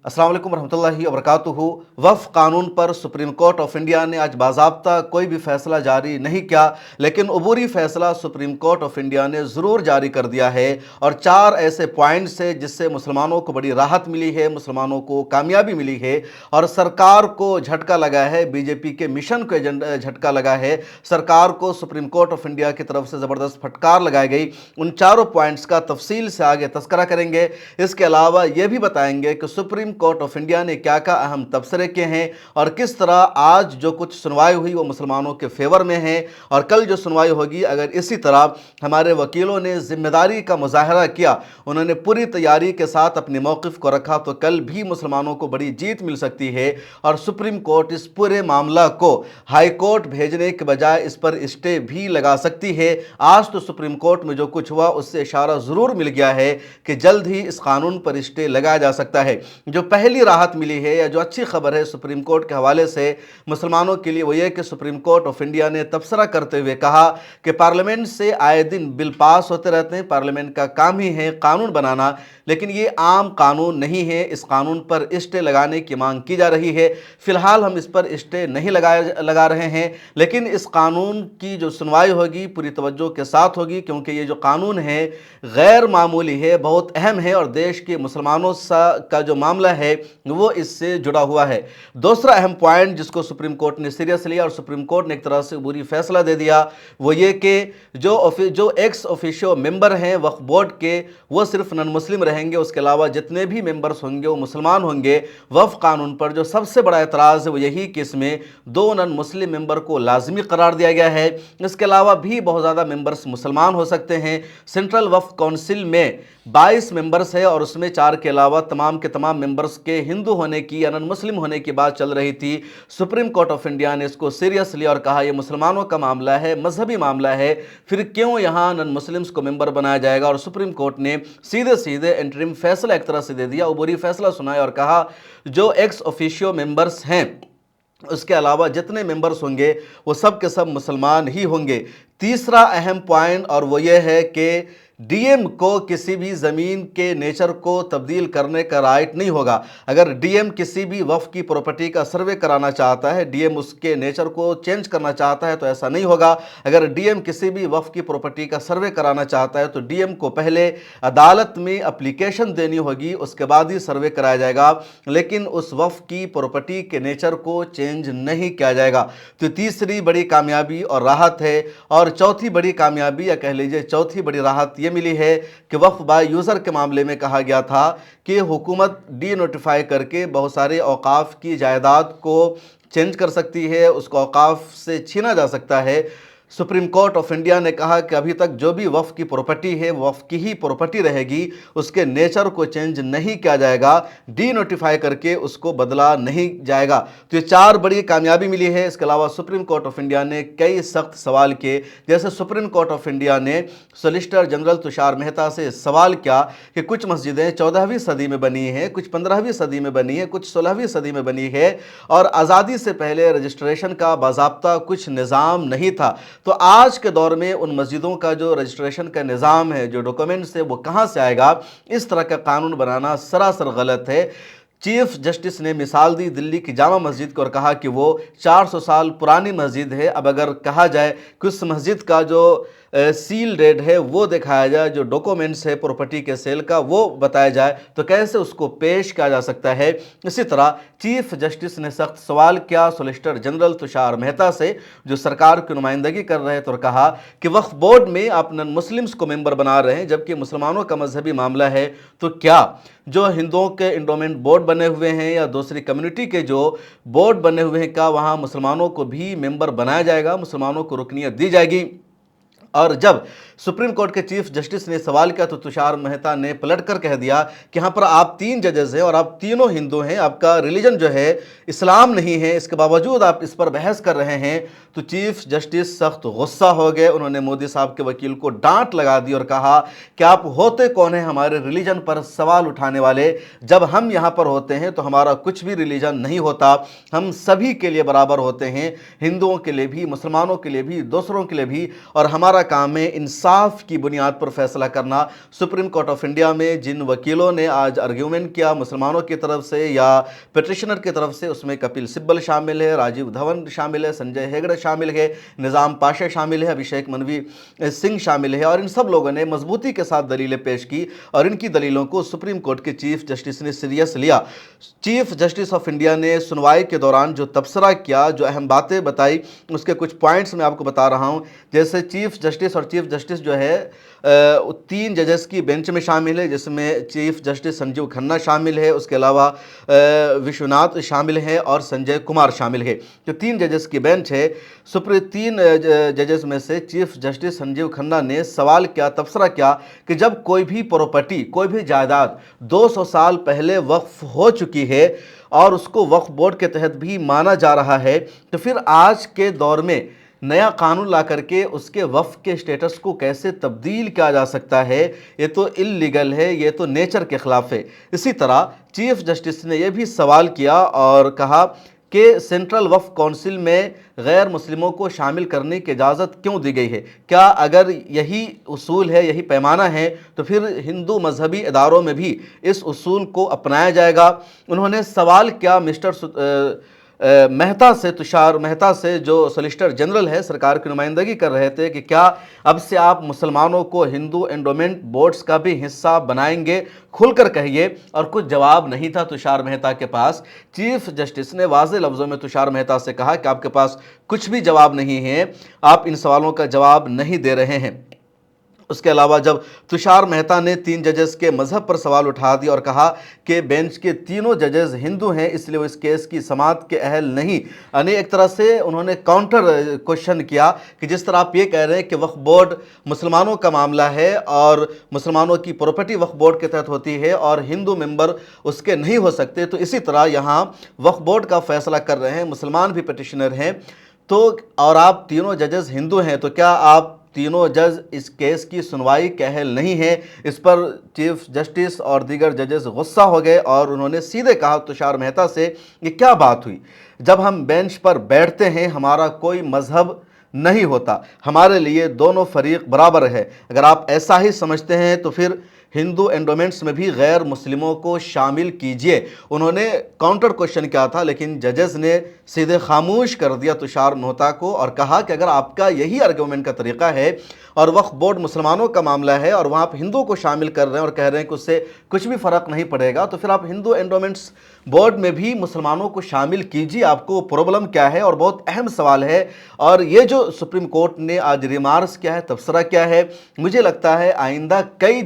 अस्सलाम वालेकुम रहमतुल्लाहि व बरकातुहू। वफ़ कानून पर सुप्रीम कोर्ट ऑफ इंडिया ने आज बाज़ाब्ता कोई भी फ़ैसला जारी नहीं किया, लेकिन अबूरी फ़ैसला सुप्रीम कोर्ट ऑफ इंडिया ने ज़रूर जारी कर दिया है। और 4 ऐसे पॉइंट्स है जिससे मुसलमानों को बड़ी राहत मिली है, मुसलमानों को कामयाबी मिली है और सरकार को झटका लगा है, बीजेपी के मिशन को झटका लगा है। सरकार को सुप्रीम कोर्ट ऑफ इंडिया की तरफ से ज़बरदस्त फटकार लगाई गई। उन चारों पॉइंट्स का तफसील से आगे तस्करा करेंगे। इसके अलावा ये भी बताएंगे कि सुप्रीम कोर्ट ऑफ इंडिया ने क्या क्या अहम तबसरे किए हैं और किस तरह आज जो कुछ सुनवाई हुई वो मुसलमानों के फेवर में है, और कल जो सुनवाई होगी अगर इसी तरह हमारे वकीलों ने जिम्मेदारी का मुजाहरा किया, उन्होंने पूरी तैयारी के साथ अपने मौक़िफ़ को रखा, तो कल भी मुसलमानों को बड़ी जीत मिल सकती है और सुप्रीम कोर्ट इस पूरे मामला को हाई कोर्ट भेजने के बजाय इस पर स्टे भी लगा सकती है। आज तो सुप्रीम कोर्ट में जो कुछ हुआ उससे इशारा ज़रूर मिल गया है कि जल्द ही इस कानून पर स्टे लगाया जा सकता है। जो पहली राहत मिली है या जो अच्छी खबर है सुप्रीम कोर्ट के हवाले से मुसलमानों के लिए वो ये कि सुप्रीम कोर्ट ऑफ इंडिया ने तबसरा करते हुए कहा कि पार्लियामेंट से आए दिन बिल पास होते रहते हैं, पार्लियामेंट का काम ही है कानून बनाना, लेकिन ये आम कानून नहीं है। इस कानून पर स्टे लगाने की मांग की जा रही है। फिलहाल हम इस पर स्टे नहीं लगा रहे हैं, लेकिन इस कानून की जो सुनवाई होगी पूरी तवज्जो के साथ होगी, क्योंकि ये जो कानून है गैर मामूली है, बहुत अहम है और देश के मुसलमानों का जो मामला है वो इससे जुड़ा हुआ है। दूसरा अहम पॉइंट जिसको सुप्रीम कोर्ट ने सीरियस लिया और सुप्रीम कोर्ट ने एक तरह से बुरी फैसला दे दिया वो ये कि जो एक्स ऑफिशियो मेंबर हैं वक्फ बोर्ड के, वो सिर्फ नॉन मुस्लिम रहेंगे, उसके अलावा जितने भी मेंबर्स होंगे वो मुसलमान होंगे। वक्फ कानून पर जो सबसे बड़ा एतराज़ है वो यही कि इसमें 2 नॉन मुस्लिम मेंबर को लाजमी करार दिया गया है। इसके अलावा भी बहुत ज़्यादा मेंबर्स मुसलमान हो सकते हैं। सेंट्रल वक्फ काउंसिल में 22 मेंबर्स है और उसमें 4 के अलावा तमाम के तमाम मेंबर्स के हिंदू होने की या नॉन मुस्लिम होने की बात चल रही थी। सुप्रीम कोर्ट ऑफ इंडिया ने इसको सीरियस लिया और कहा यह मुसलमानों का मामला है, मजहबी मामला है, फिर क्यों यहाँ नॉन मुस्लिम्स को मेंबर बनाया जाएगा। और सुप्रीम कोर्ट ने सीधे सीधे इंटरिम फैसला एक तरह से दे दिया, उबूरी फैसला सुनाया और कहा जो एक्स ऑफिशियो मेंबर्स हैं उसके अलावा जितने मेंबर्स होंगे वो सब के सब मुसलमान ही होंगे। तीसरा अहम पॉइंट और वो ये है कि डीएम को किसी भी ज़मीन के नेचर को तब्दील करने का राइट नहीं होगा। अगर डीएम किसी भी वफ़ की प्रॉपर्टी का सर्वे कराना चाहता है, डीएम उसके नेचर को चेंज करना चाहता है तो ऐसा नहीं होगा। अगर डीएम किसी भी वफ़ की प्रॉपर्टी का सर्वे कराना चाहता है तो डीएम को पहले अदालत में एप्लीकेशन देनी होगी, उसके बाद ही सर्वे कराया जाएगा, लेकिन उस वफ़ की प्रॉपर्टी के नेचर को चेंज नहीं किया जाएगा। तो तीसरी बड़ी कामयाबी और राहत है। और चौथी बड़ी कामयाबी या कह लीजिए चौथी बड़ी राहत ये मिली है कि वक्फ बाय यूज़र के मामले में कहा गया था कि हुकूमत डी नोटिफाई करके बहुत सारे औकाफ की जायदाद को चेंज कर सकती है, उसको औकाफ से छीना जा सकता है। सुप्रीम कोर्ट ऑफ इंडिया ने कहा कि अभी तक जो भी वफ़ की प्रॉपर्टी है वफ़ की ही प्रॉपर्टी रहेगी, उसके नेचर को चेंज नहीं किया जाएगा, डी नोटिफाई करके उसको बदला नहीं जाएगा। तो ये 4 बड़ी कामयाबी मिली है। इसके अलावा सुप्रीम कोर्ट ऑफ इंडिया ने कई सख्त सवाल किए, जैसे सुप्रीम कोर्ट ऑफ इंडिया ने सॉलिसिटर जनरल तुषार मेहता से सवाल किया कि कुछ मस्जिदें 14वीं सदी में बनी हैं, कुछ 15वीं सदी में बनी है, कुछ 16वीं सदी में बनी है और आज़ादी से पहले रजिस्ट्रेशन का बाज़ाब्ता कुछ निज़ाम नहीं था। तो आज के दौर में उन मस्जिदों का जो रजिस्ट्रेशन का निज़ाम है, जो डॉक्यूमेंट्स है, वो कहाँ से आएगा। इस तरह का कानून बनाना सरासर गलत है। चीफ जस्टिस ने मिसाल दी दिल्ली की जामा मस्जिद को और कहा कि वो 400 साल पुरानी मस्जिद है। अब अगर कहा जाए कि उस मस्जिद का जो सील डेट है वो दिखाया जाए, जो डॉक्यूमेंट्स है प्रॉपर्टी के सेल का वो बताया जाए, तो कैसे उसको पेश किया जा सकता है। इसी तरह चीफ जस्टिस ने सख्त सवाल किया सॉलिसिटर जनरल तुषार मेहता से, जो सरकार की नुमाइंदगी कर रहे थे, और कहा कि वक्फ बोर्ड में आप नॉन मुस्लिम्स को मेंबर बना रहे हैं जबकि मुसलमानों का मजहबी मामला है, तो क्या जो हिंदुओं के इंडोमेंट बोर्ड बने हुए हैं या दूसरी कम्युनिटी के जो बोर्ड बने हुए हैं, क्या वहाँ मुसलमानों को भी मेंबर बनाया जाएगा, मुसलमानों को रुकनियत दी जाएगी। और जब सुप्रीम कोर्ट के चीफ जस्टिस ने सवाल किया तो तुषार मेहता ने पलटकर कह दिया कि यहाँ पर आप 3 जजेस हैं और आप तीनों हिंदू हैं, आपका रिलीजन जो है इस्लाम नहीं है, इसके बावजूद आप इस पर बहस कर रहे हैं। तो चीफ जस्टिस सख्त गुस्सा हो गए, उन्होंने मोदी साहब के वकील को डांट लगा दी और कहा कि आप होते कौन हैं हमारे रिलीजन पर सवाल उठाने वाले। जब हम यहाँ पर होते हैं तो हमारा कुछ भी रिलीजन नहीं होता, हम सभी के लिए बराबर होते हैं, हिंदुओं के लिए भी, मुसलमानों के लिए भी, दूसरों के लिए भी, और हमारा काम है इंसान इंसाफ की बुनियाद पर फैसला करना। सुप्रीम कोर्ट ऑफ इंडिया में जिन वकीलों ने आज आर्ग्यूमेंट किया मुसलमानों की तरफ से या पिटिशनर की तरफ से, उसमें कपिल सिब्बल शामिल है, राजीव धवन शामिल है, संजय हेगड़े शामिल है, निज़ाम पाशा शामिल है, अभिषेक मनवी सिंह शामिल है, और इन सब लोगों ने मजबूती के साथ दलीलें पेश की और इनकी दलीलों को सुप्रीम कोर्ट के चीफ जस्टिस ने सीरियस लिया। चीफ जस्टिस ऑफ इंडिया ने सुनवाई के दौरान जो तबसरा किया, जो अहम बातें बताई, उसके कुछ पॉइंट्स मैं आपको बता रहा हूं। जैसे चीफ जस्टिस और चीफ जस्टिस जो है 3 जजेस की बेंच में शामिल है, जिसमें चीफ जस्टिस संजीव खन्ना शामिल है, उसके अलावा विश्वनाथ शामिल है और संजय कुमार शामिल है। जो 3 जजेस की बेंच है, 3 जजेस में से चीफ जस्टिस संजीव खन्ना ने सवाल किया, तबसरा किया कि जब कोई भी प्रॉपर्टी, कोई भी जायदाद 200 साल पहले वक्फ हो चुकी है और उसको वक्फ बोर्ड के तहत भी माना जा रहा है, तो फिर आज के दौर में नया कानून ला करके उसके वक्फ के स्टेटस को कैसे तब्दील किया जा सकता है? ये तो इल्लीगल है, ये तो नेचर के ख़िलाफ़ है। इसी तरह चीफ जस्टिस ने यह भी सवाल किया और कहा कि सेंट्रल वक्फ काउंसिल में गैर मुस्लिमों को शामिल करने की इजाज़त क्यों दी गई है? क्या अगर यही उसूल है, यही पैमाना है, तो फिर हिंदू मजहबी इदारों में भी इस उसूल को अपनाया जाएगा? उन्होंने सवाल किया मिस्टर मेहता से, तुषार मेहता से, जो सॉलिसिटर जनरल है, सरकार की नुमाइंदगी कर रहे थे, कि क्या अब से आप मुसलमानों को हिंदू एंडोमेंट बोर्ड्स का भी हिस्सा बनाएंगे? खुलकर कहिए। और कुछ जवाब नहीं था तुषार मेहता के पास। चीफ जस्टिस ने वाज़ेह लफ्ज़ों में तुषार मेहता से कहा कि आपके पास कुछ भी जवाब नहीं है, आप इन सवालों का जवाब नहीं दे रहे हैं। उसके अलावा जब तुषार मेहता ने 3 जजेस के मज़हब पर सवाल उठा दिया और कहा कि बेंच के तीनों जजेस हिंदू हैं, इसलिए वो इस केस की समाअत के अहल नहीं, यानी एक तरह से उन्होंने काउंटर क्वेश्चन किया कि जिस तरह आप ये कह रहे हैं कि वक्फ बोर्ड मुसलमानों का मामला है और मुसलमानों की प्रॉपर्टी वक्फ बोर्ड के तहत होती है और हिंदू मेंबर उसके नहीं हो सकते, तो इसी तरह यहाँ वक्फ बोर्ड का फैसला कर रहे हैं, मुसलमान भी पिटिशनर हैं, तो और आप तीनों जजेस हिंदू हैं, तो क्या आप तीनों जज इस केस की सुनवाई के अहल नहीं है? इस पर चीफ जस्टिस और दीगर जजेस गुस्सा हो गए और उन्होंने सीधे कहा तुषार मेहता से, ये क्या बात हुई? जब हम बेंच पर बैठते हैं हमारा कोई मजहब नहीं होता, हमारे लिए दोनों फरीक बराबर है। अगर आप ऐसा ही समझते हैं तो फिर हिंदू एंडोमेंट्स में भी गैर मुस्लिमों को शामिल कीजिए। उन्होंने काउंटर क्वेश्चन किया था, लेकिन जजेस ने सीधे खामोश कर दिया तुषार मेहता को और कहा कि अगर आपका यही आर्गूमेंट का तरीका है और वक्फ बोर्ड मुसलमानों का मामला है और वहाँ आप हिंदू को शामिल कर रहे हैं और कह रहे हैं कि उससे कुछ भी फ़र्क नहीं पड़ेगा, तो फिर आप हिंदू एंडोमेंट्स बोर्ड में भी मुसलमानों को शामिल कीजिए। आपको प्रॉब्लम क्या है? और बहुत अहम सवाल है। और ये जो सुप्रीम कोर्ट ने आज रिमार्क्स किया है, तबसरा क्या है, मुझे लगता है आइंदा कई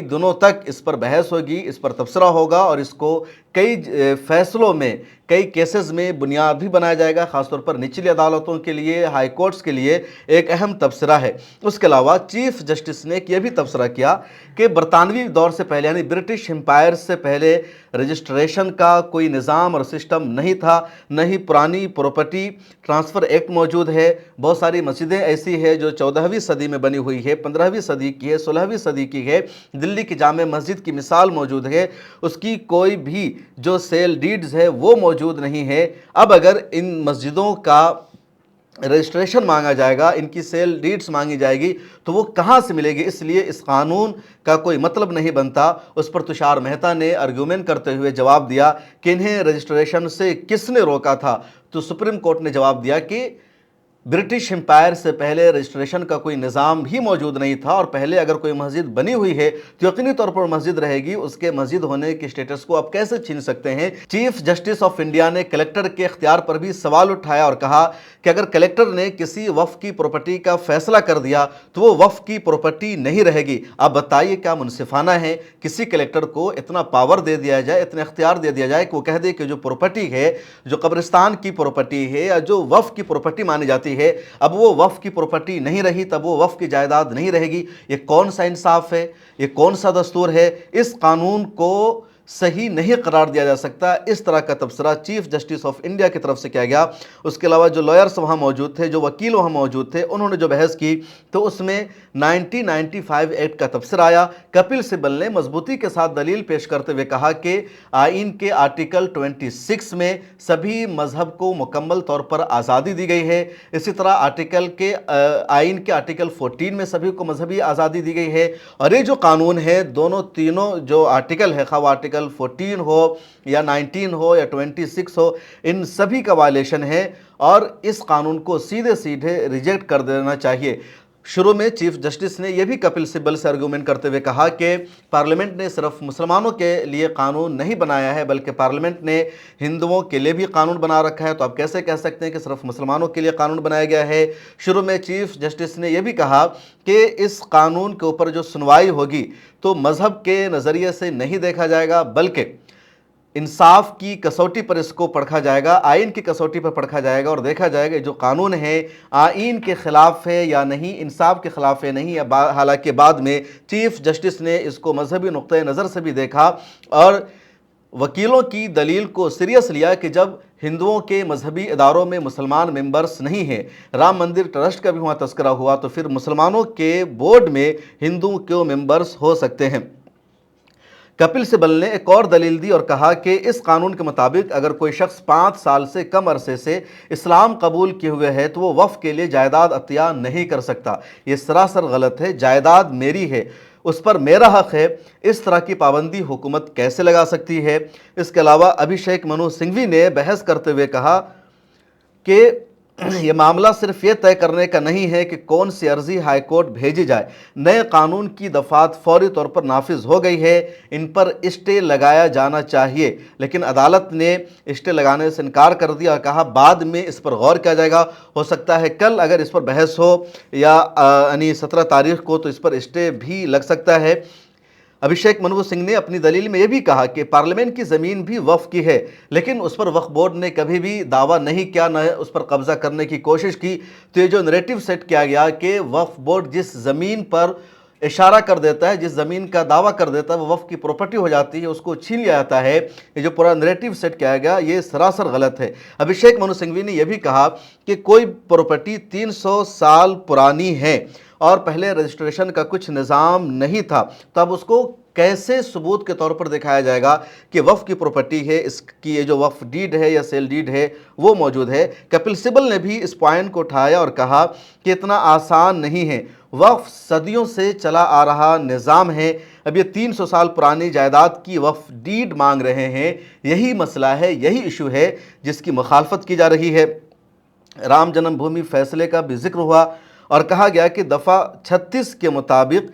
दिनों तक इस पर बहस होगी, इस पर तबसरा होगा और इसको कई फैसलों में, कई केसेस में बुनियाद भी बनाया जाएगा। ख़ासतौर पर निचली अदालतों के लिए, हाई कोर्ट्स के लिए एक अहम तबसरा है। उसके अलावा चीफ जस्टिस ने यह भी तबसरा किया कि बरतानवी दौर से पहले, यानी ब्रिटिश एम्पायर से पहले रजिस्ट्रेशन का कोई निज़ाम और सिस्टम नहीं था, न ही पुरानी प्रॉपर्टी ट्रांसफ़र एक्ट मौजूद है। बहुत सारी मस्जिदें ऐसी है जो 14वीं सदी में बनी हुई है, 15वीं सदी की है, 16वीं सदी की है। दिल्ली की जामे मस्जिद की मिसाल मौजूद है, उसकी कोई भी जो सेल डीड्स है वो मौजूद नहीं है। अब अगर इन मस्जिदों का रजिस्ट्रेशन मांगा जाएगा, इनकी सेल डीड्स मांगी जाएगी, तो वो कहाँ से मिलेगी? इसलिए इस कानून का कोई मतलब नहीं बनता। उस पर तुषार मेहता ने आर्गूमेंट करते हुए जवाब दिया कि इन्हें रजिस्ट्रेशन से किसने रोका था? तो सुप्रीम कोर्ट ने जवाब दिया कि ब्रिटिश एम्पायर से पहले रजिस्ट्रेशन का कोई निज़ाम भी मौजूद नहीं था और पहले अगर कोई मस्जिद बनी हुई है तो यकीनी तौर पर मस्जिद रहेगी, उसके मस्जिद होने के स्टेटस को आप कैसे छीन सकते हैं? चीफ जस्टिस ऑफ इंडिया ने कलेक्टर के इख्तियार पर भी सवाल उठाया और कहा कि अगर कलेक्टर ने किसी वक्फ की प्रॉपर्टी का फैसला कर दिया तो वो वक्फ की प्रॉपर्टी नहीं रहेगी। आप बताइए क्या मुनसिफाना है किसी कलेक्टर को इतना पावर दे दिया जाए, इतना इख्तियार दे दिया जाए कि वो कह दे कि जो प्रॉपर्टी है, जो कब्रिस्तान की प्रॉपर्टी है या जो वक्फ की प्रॉपर्टी मानी जाती है, अब वो वक्फ की प्रॉपर्टी नहीं रही, तब वो वक्फ की जायदाद नहीं रहेगी। ये कौन सा इंसाफ है? ये कौन सा दस्तूर है? इस कानून को सही नहीं करार दिया जा सकता। इस तरह का तबसरा चीफ जस्टिस ऑफ इंडिया की तरफ से किया गया। उसके अलावा जो लॉयर्स वहाँ मौजूद थे, जो वकील वहाँ मौजूद थे, उन्होंने जो बहस की तो उसमें 1995 एक्ट का तबसरा आया। कपिल सिब्बल ने मजबूती के साथ दलील पेश करते हुए कहा कि आइन के आर्टिकल 26 में सभी मजहब को मुकम्मल तौर पर आज़ादी दी गई है। इसी तरह आइन के आर्टिकल 14 में सभी को मजहबी आज़ादी दी गई है। और ये जो कानून है, दोनों तीनों जो आर्टिकल है, खा आर्टिकल 14 हो या 19 हो या 26 हो, इन सभी का वायलेशन है और इस कानून को सीधे सीधे रिजेक्ट कर देना चाहिए। शुरू में चीफ जस्टिस ने यह भी कपिल सिब्बल से आर्गूमेंट करते हुए कहा कि पार्लियामेंट ने सिर्फ मुसलमानों के लिए कानून नहीं बनाया है, बल्कि पार्लियामेंट ने हिंदुओं के लिए भी कानून बना रखा है, तो आप कैसे कह सकते हैं कि सिर्फ मुसलमानों के लिए कानून बनाया गया है। शुरू में चीफ जस्टिस ने यह भी कहा कि इस कानून के ऊपर जो सुनवाई होगी तो मज़हब के नज़रिए से नहीं देखा जाएगा, बल्कि इंसाफ की कसौटी पर इसको परखा जाएगा, आइन की कसौटी पर परखा जाएगा और देखा जाएगा जो कानून है आइन के ख़िलाफ़ है या नहीं, इंसाफ के ख़िलाफ़ है नहीं। या हालांकि बाद में चीफ जस्टिस ने इसको मजहबी नुक्ते नज़र से भी देखा और वकीलों की दलील को सीरियस लिया कि जब हिंदुओं के मजहबी इदारों में मुसलमान मेंबर्स नहीं हैं, राम मंदिर ट्रस्ट का भी वहाँ तस्करा हुआ, तो फिर मुसलमानों के बोर्ड में हिंदू क्यों मेंबर्स हो सकते हैं। कपिल सिब्बल ने एक और दलील दी और कहा कि इस कानून के मुताबिक अगर कोई शख्स 5 साल से कम अरसे से इस्लाम कबूल किए हुए है तो वो वफ़ के लिए जायदाद अतिया नहीं कर सकता। ये सरासर गलत है। जायदाद मेरी है, उस पर मेरा हक़ है। इस तरह की पाबंदी हुकूमत कैसे लगा सकती है। इसके अलावा अभिषेक मनु सिंघवी ने बहस करते हुए कहा कि ये मामला सिर्फ ये तय करने का नहीं है कि कौन सी अर्जी हाई कोर्ट भेजी जाए। नए कानून की दफात फौरी तौर पर नाफिज हो गई है, इन पर स्टे लगाया जाना चाहिए, लेकिन अदालत ने स्टे लगाने से इनकार कर दिया और कहा बाद में इस पर गौर किया जाएगा। हो सकता है कल अगर इस पर बहस हो या यानी 17 तारीख को, तो इस पर स्टे भी लग सकता है। अभिषेक मनु सिंह ने अपनी दलील में यह भी कहा कि पार्लियामेंट की ज़मीन भी वक्फ की है, लेकिन उस पर वक्फ बोर्ड ने कभी भी दावा नहीं किया, न उस पर कब्ज़ा करने की कोशिश की। तो ये जो नैरेटिव सेट किया गया कि वक्फ बोर्ड जिस ज़मीन पर इशारा कर देता है, जिस ज़मीन का दावा कर देता है वो वक्फ की प्रॉपर्टी हो जाती है, उसको छीन लिया जाता है, ये जो पूरा नैरेटिव सेट किया गया ये सरासर गलत है। अभिषेक मनु सिंघवी ने यह भी कहा कि कोई प्रॉपर्टी 300 साल पुरानी है और पहले रजिस्ट्रेशन का कुछ निज़ाम नहीं था, तो अब उसको कैसे सबूत के तौर पर दिखाया जाएगा कि वफ़ की प्रॉपर्टी है, इसकी ये जो वफ़ डीड है या सेल डीड है वो मौजूद है। कपिल सिब्बल ने भी इस पॉइंट को उठाया और कहा कि इतना आसान नहीं है, वफ़ सदियों से चला आ रहा निज़ाम है। अब ये 300 साल पुरानी जायदाद की वफ़ डीड मांग रहे हैं, यही मसला है, यही इशू है जिसकी मुखालफत की जा रही है। राम जन्मभूमि फैसले का भी जिक्र हुआ और कहा गया कि दफ़ा 36 के मुताबिक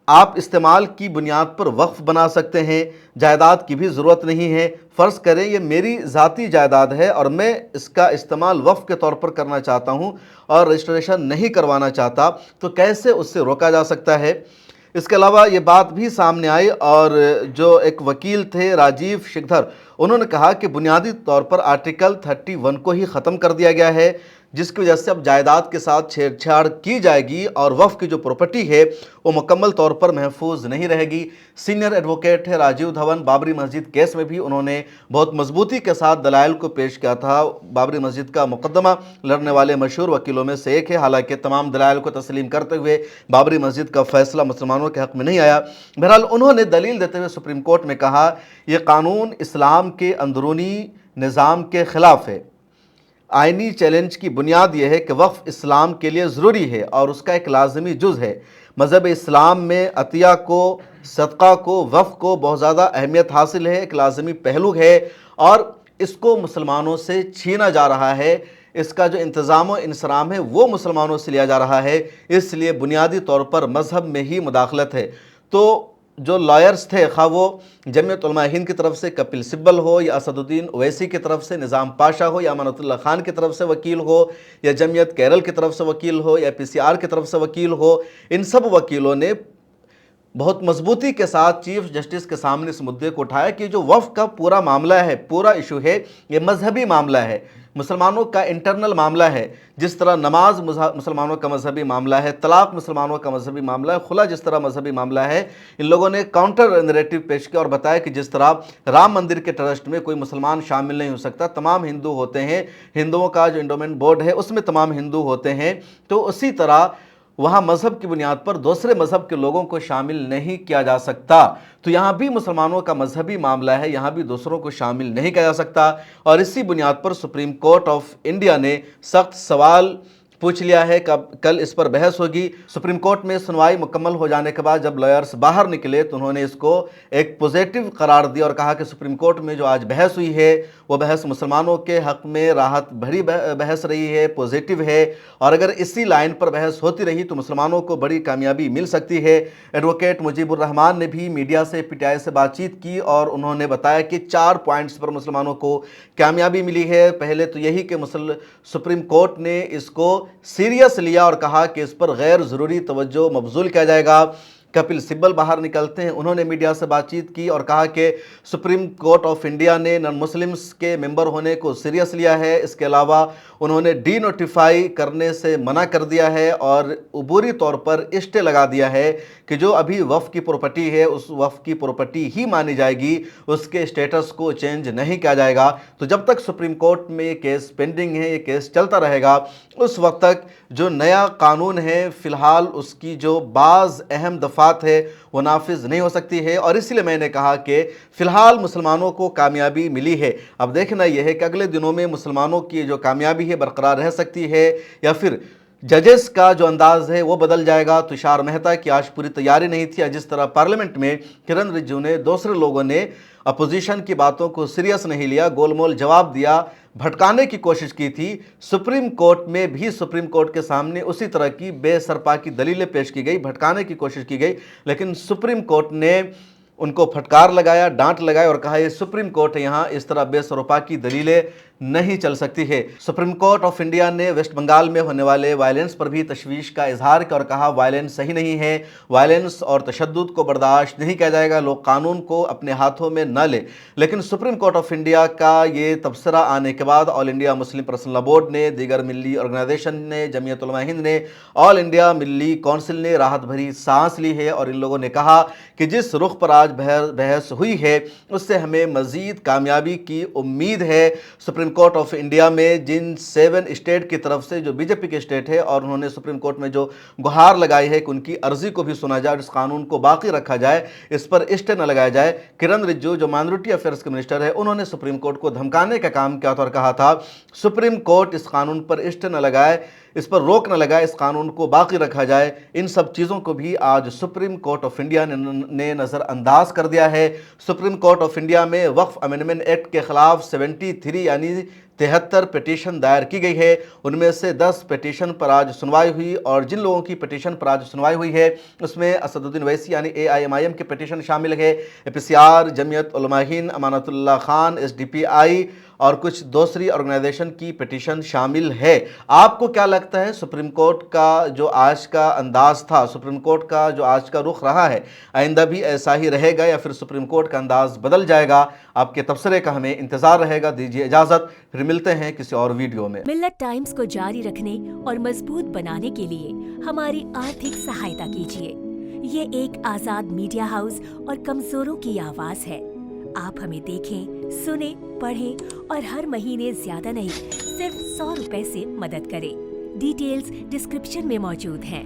आप इस्तेमाल की बुनियाद पर वक्फ बना सकते हैं, जायदाद की भी ज़रूरत नहीं है। फ़र्ज़ करें ये मेरी ज़ाती जायदाद है और मैं इसका इस्तेमाल वक्फ के तौर पर करना चाहता हूं और रजिस्ट्रेशन नहीं करवाना चाहता, तो कैसे उससे रोका जा सकता है। इसके अलावा ये बात भी सामने आई और जो एक वकील थे राजीव शिखधर, उन्होंने कहा कि बुनियादी तौर पर आर्टिकल 31 को ही ख़त्म कर दिया गया है, जिसकी वजह से अब जायदाद के साथ छेड़छाड़ की जाएगी और वफ़ की जो प्रॉपर्टी है वो मुकम्मल तौर पर महफूज नहीं रहेगी। सीनियर एडवोकेट है राजीव धवन, बाबरी मस्जिद केस में भी उन्होंने बहुत मजबूती के साथ दलाइल को पेश किया था। बाबरी मस्जिद का मुकदमा लड़ने वाले मशहूर वकीलों में से एक है। हालांकि तमाम दलाइल को तस्लीम करते हुए बाबरी मस्जिद का फैसला मुसलमानों के हक़ में नहीं आया। बहरहाल उन्होंने दलील देते हुए सुप्रीम कोर्ट में कहा यह कानून इस्लाम के अंदरूनी निज़ाम के ख़िलाफ़ है। आइनी चैलेंज की बुनियाद यह है कि वक्फ इस्लाम के लिए ज़रूरी है और उसका एक लाजमी जुज़ है। मज़हब इस्लाम में अतिया को, सदक़ा को, वक्फ को बहुत ज़्यादा अहमियत हासिल है, एक लाजमी पहलू है और इसको मुसलमानों से छीना जा रहा है। इसका जो इंतज़ाम व इंसराम है वो मुसलमानों से लिया जा रहा है, इसलिए बुनियादी तौर पर मज़हब में ही मुदाखलत है। तो जो लॉयर्स थे, खा वो जमीयत उलमा हिंद की तरफ से कपिल सिब्बल हो या असदुद्दीन ओवैसी की तरफ से निज़ाम पाशा हो या अमानतुल्लाह खान की तरफ से वकील हो या जमीयत केरल की तरफ से वकील हो या PCR की तरफ से वकील हो, इन सब वकीलों ने बहुत मजबूती के साथ चीफ जस्टिस के सामने इस मुद्दे को उठाया कि जो वफ़ का पूरा मामला है, पूरा इशू है, ये मजहबी मामला है। مسلمانوں کا انٹرنل معاملہ ہے، جس طرح نماز مسلمانوں کا مذہبی معاملہ ہے، طلاق مسلمانوں کا مذہبی معاملہ ہے، خلا جس طرح مذہبی معاملہ ہے، ان لوگوں نے کاؤنٹر نیریٹو پیش کیا اور بتایا کہ جس طرح رام مندر کے ٹرسٹ میں کوئی مسلمان شامل نہیں ہو سکتا، تمام ہندو ہوتے ہیں، ہندوؤں کا جو انڈومنٹ بورڈ ہے اس میں تمام ہندو ہوتے ہیں، تو اسی طرح وہاں مذہب کی بنیاد پر دوسرے مذہب کے لوگوں کو شامل نہیں کیا جا سکتا۔ تو یہاں بھی مسلمانوں کا مذہبی معاملہ ہے، یہاں بھی دوسروں کو شامل نہیں کیا جا سکتا، اور اسی بنیاد پر سپریم کورٹ آف انڈیا نے سخت سوال پوچھ لیا ہے۔ کل اس پر بحث ہوگی۔ سپریم کورٹ میں سنوائی مکمل ہو جانے کے بعد جب لائرز باہر نکلے تو انہوں نے اس کو ایک پوزیٹو قرار دیا اور کہا کہ سپریم کورٹ میں جو آج بحث ہوئی ہے وہ بحث مسلمانوں کے حق میں راحت بھری بحث رہی ہے، پوزیٹو ہے، اور اگر اسی لائن پر بحث ہوتی رہی تو مسلمانوں کو بڑی کامیابی مل سکتی ہے۔ ایڈوکیٹ مجیب الرحمان نے بھی میڈیا سے پی ٹی آئی سے بات چیت کی اور انہوں نے بتایا کہ 4 پوائنٹس پر مسلمانوں کو کامیابی ملی ہے۔ پہلے تو یہی کہ سپریم کورٹ نے اس کو سیریس لیا اور کہا کہ اس پر غیر ضروری توجہ مبذول کیا جائے گا۔ کپل سبل باہر نکلتے ہیں، انہوں نے میڈیا سے بات چیت کی اور کہا کہ سپریم کورٹ آف انڈیا نے نان مسلمز کے ممبر ہونے کو سیریس لیا ہے، اس کے علاوہ انہوں نے ڈی نوٹیفائی کرنے سے منع کر دیا ہے اور عبوری طور پر اسٹے لگا دیا ہے کہ جو ابھی وقف کی پراپرٹی ہے اس وقف کی پراپرٹی ہی مانی جائے گی، اس کے اسٹیٹس کو چینج نہیں کیا جائے گا۔ تو جب تک سپریم کورٹ میں یہ کیس پینڈنگ ہے، یہ کیس چلتا رہے گا، اس وقت تک جو نیا قانون ہے فی الحال اس کی جو بعض اہم دفعات ہے وہ نافذ نہیں ہو سکتی ہے، اور اسی لیے میں نے کہا کہ فی الحال مسلمانوں کو کامیابی ملی ہے۔ اب دیکھنا یہ ہے کہ اگلے دنوں میں مسلمانوں کی جو کامیابی ہے برقرار رہ سکتی ہے یا پھر ججز کا جو انداز ہے وہ بدل جائے گا۔ تشار مہتا کی آج پوری تیاری نہیں تھی، جس طرح پارلیمنٹ میں کرن رجیجو نے دوسرے لوگوں نے اپوزیشن کی باتوں کو سیریس نہیں لیا، گول مول جواب دیا، بھٹکانے کی کوشش کی تھی۔ سپریم کورٹ میں بھی سپریم کورٹ کے سامنے اسی طرح کی بے سرپا کی دلیلیں پیش کی گئی، بھٹکانے کی کوشش کی گئی، لیکن سپریم کورٹ نے ان کو پھٹکار لگایا، ڈانٹ لگایا اور کہا یہ سپریم کورٹ ہے، یہاں اس طرح بے سروپا کی دلیلیں نہیں چل سکتی ہے۔ سپریم کورٹ آف انڈیا نے ویسٹ بنگال میں ہونے والے وائلنس پر بھی تشویش کا اظہار کیا اور کہا وائلنس صحیح نہیں ہے، وائلنس اور تشدد کو برداشت نہیں کیا جائے گا، لوگ قانون کو اپنے ہاتھوں میں نہ لیں۔ لیکن سپریم کورٹ آف انڈیا کا یہ تبصرہ آنے کے بعد آل انڈیا مسلم پرسنل لا بورڈ نے، دیگر ملی آرگنائزیشن نے، جمعیت علماء ہند نے، آل انڈیا ملی کونسل نے راحت بھری سانس لی ہے اور ان لوگوں نے کہا کہ جس رخ پر آج بحث ہوئی ہے اس سے ہمیں مزید کامیابی کی امید ہے۔ سپریم کورٹ آف انڈیا میں جن 7 اسٹیٹ کی طرف سے جو بی جے پی کے اسٹیٹ ہے اور انہوں نے سپریم کورٹ میں جو گہار لگائی ہے کہ ان کی عرضی کو بھی سنا جائے اور اس قانون کو باقی رکھا جائے، اس پر اسٹے نہ لگایا جائے۔ کرن رجیجو جو مائنورٹی افیئرز کے منسٹر ہے، انہوں نے سپریم کورٹ کو دھمکانے کا کام کیا تھا اور کہا تھا سپریم کورٹ اس قانون پر اسٹے نہ لگائے، اس پر روک نہ لگائے، اس قانون کو باقی رکھا جائے۔ ان سب چیزوں کو بھی آج سپریم کورٹ آف انڈیا نے نظر انداز کر دیا ہے۔ سپریم کورٹ آف انڈیا میں وقف امینڈمنٹ ایکٹ کے خلاف 73 یعنی 73 پٹیشن دائر کی گئی ہے، ان میں سے 10 پٹیشن پر آج سنوائی ہوئی، اور جن لوگوں کی پٹیشن پر آج سنوائی ہوئی ہے اس میں اسد الدین اویسی یعنی AIMIM کی پٹیشن شامل ہے، APCR، جمعیت علماء ہند، امانت اللہ خان، SDPI اور کچھ دوسری آرگنائزیشن کی پٹیشن شامل ہے۔ آپ کو کیا لگتا ہے سپریم کورٹ کا جو آج کا انداز تھا، سپریم کورٹ کا جو آج کا رخ رہا ہے، آئندہ بھی ایسا ہی رہے گا یا پھر سپریم کورٹ کا انداز بدل جائے گا؟ آپ کے تبصرے کا ہمیں انتظار رہے گا۔ دیجیے اجازت، پھر ملتے ہیں کسی اور ویڈیو میں۔ ملت ٹائمز کو جاری رکھنے اور مضبوط بنانے کے لیے ہماری آرتھک سہایتا کیجیے۔ یہ ایک آزاد میڈیا ہاؤس اور کمزوروں کی آواز ہے۔ آپ ہمیں دیکھیں، سنیں، پڑھیں اور ہر مہینے زیادہ نہیں صرف 100 روپے سے مدد کریں۔ ڈیٹیلز ڈسکرپشن میں موجود ہیں۔